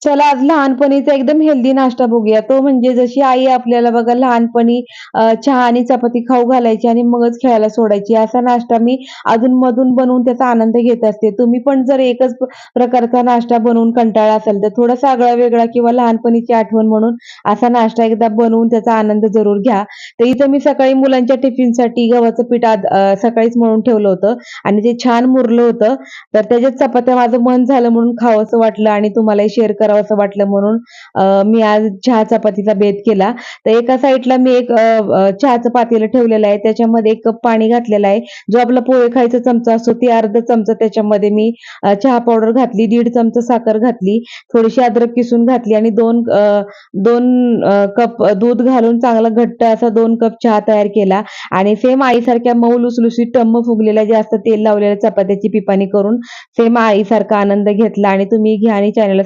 चला आज लहानपणीचा एकदम हेल्दी नाश्ता बघूया. तो म्हणजे जशी आई आपल्याला बघा लहानपणी चहा आणि चपाती खाऊ घालायची आणि मगच खेळायला सोडायची. असा नाश्ता मी अधून-मधून बनवून त्याचा आनंद घेत असते. तुम्ही पण जर एकच प्रकारचा नाश्ता बनवून कंटाळला असाल, तर थोडासा आगळा-वेगळा किंवा लहानपणीची आठवण म्हणून असा नाश्ता एकदा बनवून त्याचा आनंद जरूर घ्या. तर इथं मी सकाळी मुलांच्या टिफिनसाठी गव्हाचं पीठ सकाळीच मळून ठेवलं होतं आणि ते छान मुरलं होतं. तर त्याच्याच चपात्या माझं मन झालं म्हणून खावंसं वाटलं आणि तुम्हालाही शेअर करावंसं वाटलं म्हणून मी आज चहा चपातीचा बेत केला. तर एका साईडला मी एक चहाचं पातेलं ठेवलेलं आहे. त्याच्यामध्ये 1 कप पाणी घातलेलं आहे. जो आपला पोहे खायचा चमचा असतो, ती अर्धा चमचा त्याच्यामध्ये मी चहा पावडर घातली, 1.5 चमचा साखर घातली, थोडीशी अद्रक किसून घातली आणि 2 कप दूध घालून चांगला घट्ट असा 2 कप चहा तयार केला आणि सेम आईसारख्या मऊ लुसलुशीत टम्म फुगलेल्या जास्त तेल लावलेल्या चपात्याची पिपाणी करून सेम आईसारखा आनंद घेतला आणि तुम्ही घ्या आणि चॅनलला